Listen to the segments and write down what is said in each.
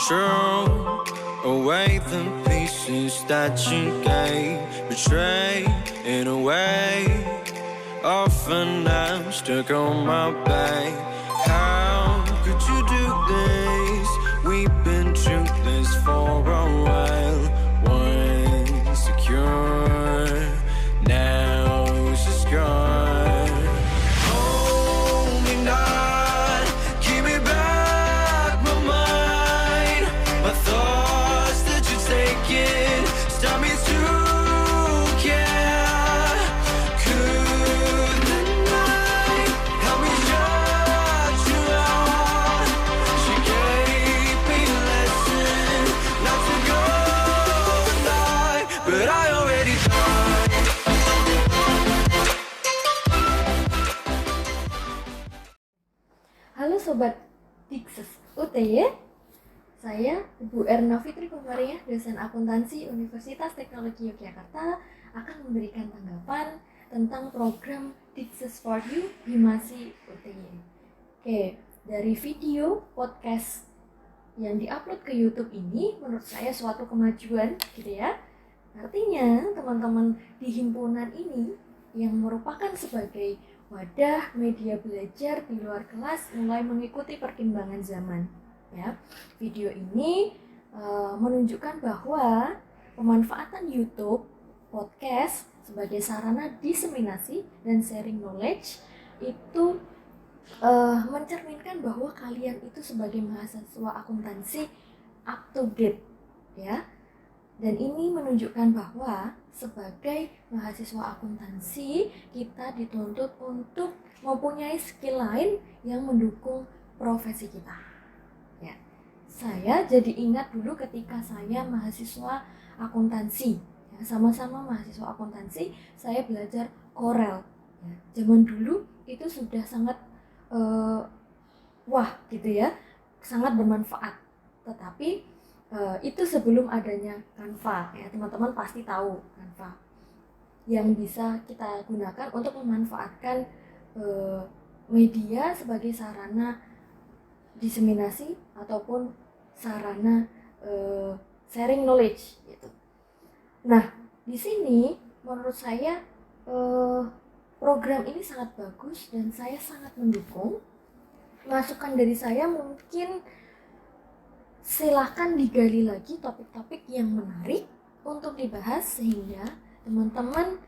throw away the pieces that you gave, betray in a way. Often I'm stuck on my back. How could you do this? We've been through this for a while. Once secure, now she's gone. Hold me not, keep me back my mind. My thoughts that you're taking stop me to care. Could the night help me judge you out? She gave me a lesson not to go lie, but I already died. Halo Sobat Dikses UTY, saya Ibu Erna Fitri Kumaria, dosen akuntansi Universitas Teknologi Yogyakarta, akan memberikan tanggapan tentang program Dikses for You Himasi UTY. Oke, dari video podcast yang diupload ke YouTube ini menurut saya suatu kemajuan gitu ya. Artinya teman-teman di himpunan ini yang merupakan sebagai wadah media belajar di luar kelas mulai mengikuti perkembangan zaman ya. Video ini menunjukkan bahwa pemanfaatan YouTube podcast sebagai sarana diseminasi dan sharing knowledge itu mencerminkan bahwa kalian itu sebagai mahasiswa akuntansi up to date ya. Dan ini menunjukkan bahwa sebagai mahasiswa akuntansi kita dituntut untuk mempunyai skill lain yang mendukung profesi kita. Ya, saya jadi ingat dulu ketika saya mahasiswa akuntansi, ya, sama-sama mahasiswa akuntansi, saya belajar Corel. Ya, zaman dulu itu sudah sangat wah gitu ya, sangat bermanfaat. Tetapi itu sebelum adanya Canva ya, teman-teman pasti tahu Canva yang bisa kita gunakan untuk memanfaatkan media sebagai sarana diseminasi ataupun sarana sharing knowledge gitu. Nah, di sini menurut saya program ini sangat bagus dan saya sangat mendukung. Masukan dari saya mungkin silakan digali lagi topik-topik yang menarik untuk dibahas sehingga teman-teman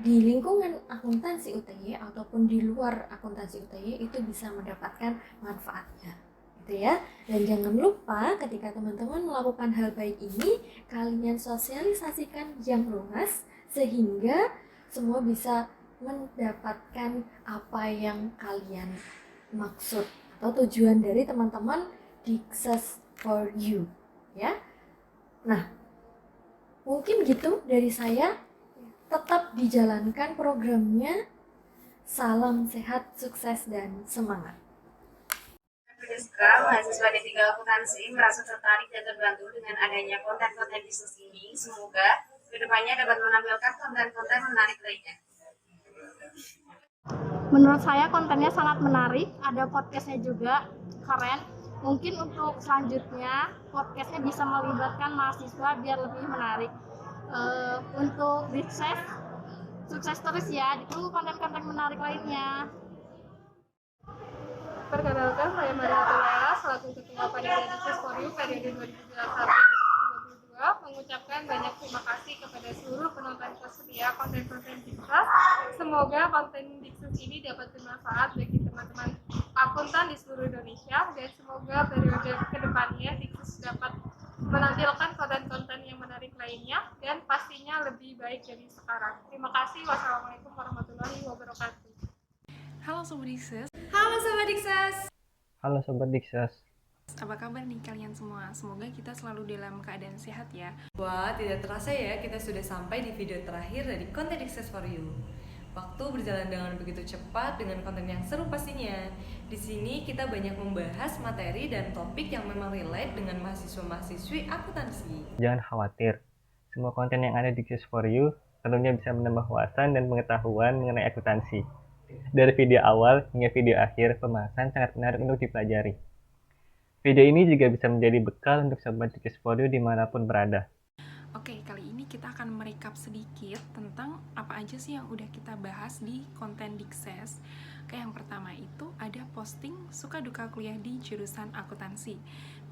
di lingkungan akuntansi UTY ataupun di luar akuntansi UTY itu bisa mendapatkan manfaatnya gitu ya. Dan jangan lupa ketika teman-teman melakukan hal baik ini, kalian sosialisasikan yang luas sehingga semua bisa mendapatkan apa yang kalian maksud atau tujuan dari teman-teman Dikses for You ya. Nah, mungkin gitu dari saya. Tetap dijalankan programnya. Salam sehat, sukses, dan semangat. Mahasiswa D3 Akuntansi merasa tertarik dan terbantu dengan adanya konten-konten bisnis ini. Semoga kedepannya dapat menampilkan konten-konten menarik lainnya. Menurut saya kontennya sangat menarik, ada podcastnya juga keren. Mungkin untuk selanjutnya podcastnya bisa melibatkan mahasiswa biar lebih menarik. Untuk Dikses, sukses terus ya, ditunggu konten-konten menarik lainnya. Perkenalkan, saya Maria Tulaya, selaku Ketua Panitia Dikses for You periode 2021-2022, mengucapkan banyak terima kasih kepada seluruh penonton pesetia konten-konten Dikses. Semoga konten Dikses ini dapat bermanfaat bagi teman-teman akuntan di seluruh Indonesia, dan semoga periode kedepannya Dikses dapat menampilkan konten-konten yang menarik lainnya dan pastinya lebih baik dari sekarang. Terima kasih. Wassalamualaikum warahmatullahi wabarakatuh. Halo Sobat Dikses. Halo Sobat Dikses. Halo Sobat Dikses. Apa kabar nih kalian semua? Semoga kita selalu dalam keadaan sehat ya. Wah, tidak terasa ya, kita sudah sampai di video terakhir dari konten Dikses for You. Waktu berjalan dengan begitu cepat dengan konten yang seru pastinya. Di sini kita banyak membahas materi dan topik yang memang relate dengan mahasiswa-mahasiswi akuntansi. Jangan khawatir, semua konten yang ada di Dikses for You tentunya bisa menambah wawasan dan pengetahuan mengenai akuntansi. Dari video awal hingga video akhir, pembahasan sangat menarik untuk dipelajari. Video ini juga bisa menjadi bekal untuk Sobat Dikses for You dimanapun berada. Oke, kali ini kita akan merekap sedikit tentang apa aja sih yang udah kita bahas di konten Dikses. Kayak yang pertama itu ada posting suka duka kuliah di jurusan akuntansi.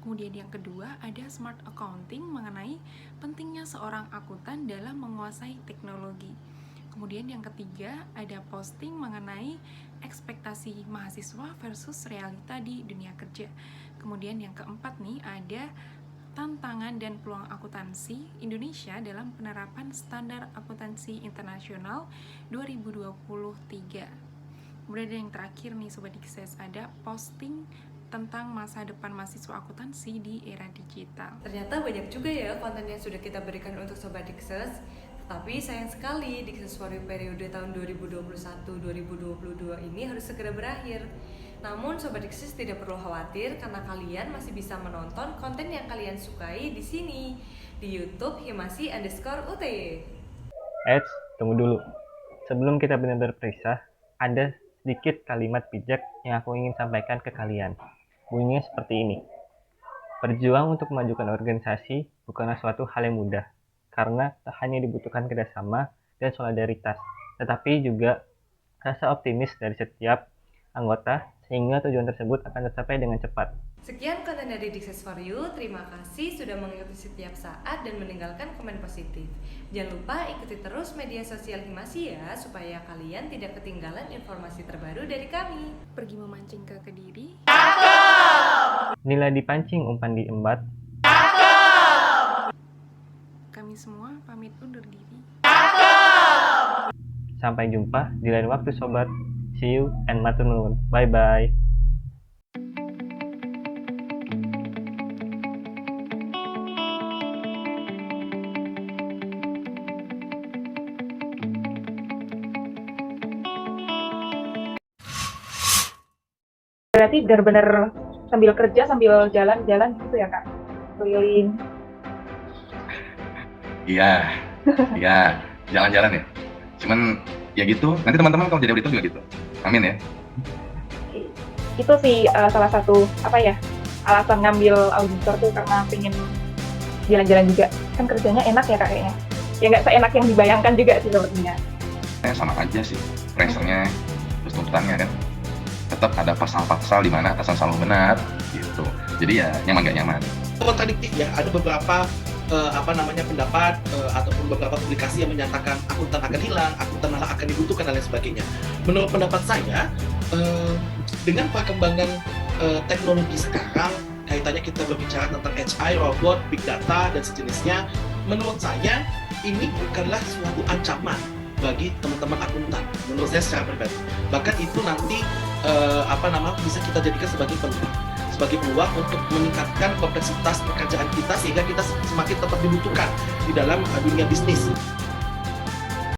Kemudian yang kedua ada smart accounting mengenai pentingnya seorang akuntan dalam menguasai teknologi. Kemudian yang ketiga ada posting mengenai ekspektasi mahasiswa versus realita di dunia kerja. Kemudian yang keempat nih ada tantangan dan peluang akuntansi Indonesia dalam penerapan standar akuntansi internasional 2023. Kemudian yang terakhir nih Sobat Dikses ada posting tentang masa depan mahasiswa akuntansi di era digital. Ternyata banyak juga ya konten yang sudah kita berikan untuk Sobat Dikses. Tapi sayang sekali Dikses for You periode tahun 2021-2022 ini harus segera berakhir. Namun Sobat Dikses tidak perlu khawatir karena kalian masih bisa menonton konten yang kalian sukai di sini di YouTube Himasi_UTY. Tunggu dulu. Sebelum kita benar-benar berpisah, ada sedikit kalimat bijak yang aku ingin sampaikan ke kalian. Bunyinya seperti ini. Berjuang untuk memajukan organisasi bukanlah suatu hal yang mudah, karena tak hanya dibutuhkan kerjasama dan solidaritas, tetapi juga rasa optimis dari setiap anggota sehingga tujuan tersebut akan tercapai dengan cepat. Sekian konten dari Dikses for You. Terima kasih sudah mengikuti setiap saat dan meninggalkan komen positif. Jangan lupa ikuti terus media sosial Himasi ya, supaya kalian tidak ketinggalan informasi terbaru dari kami. Pergi memancing ke Kediri. Nilai dipancing, umpan diembat. Kami semua pamit undur diri. Sampai jumpa di lain waktu Sobat. See you and matur nuwun. Bye-bye. Berarti benar-benar sambil kerja sambil jalan-jalan gitu ya Kak? Keliling. Iya, jalan-jalan ya. Cuman ya gitu, nanti teman-teman kalau jadi auditor juga gitu. Amin ya. Itu sih salah satu alasan ngambil auditor tuh karena pengen jalan-jalan juga. Kan kerjanya enak ya Kak kayaknya. Ya nggak seenak yang dibayangkan juga sih sepertinya. Sama aja sih, pressure-nya, terus tuntutannya kan. Tetap ada pasal-pasal di mana atasan selalu benar gitu. Jadi ya nyaman gak nyaman. Kontradiktif ya, ada beberapa pendapat ataupun beberapa publikasi yang menyatakan akuntan akan hilang, akuntan malah akan dibutuhkan dan lain sebagainya. Menurut pendapat saya, dengan perkembangan teknologi sekarang, kaitannya kita berbicara tentang AI, robot, big data dan sejenisnya, menurut saya ini bukanlah suatu ancaman bagi teman-teman akuntan. Menurut saya secara pribadi, bahkan itu nanti bisa kita jadikan sebagai peluang untuk meningkatkan kompleksitas pekerjaan kita sehingga kita semakin tetap dibutuhkan di dalam dunia bisnis.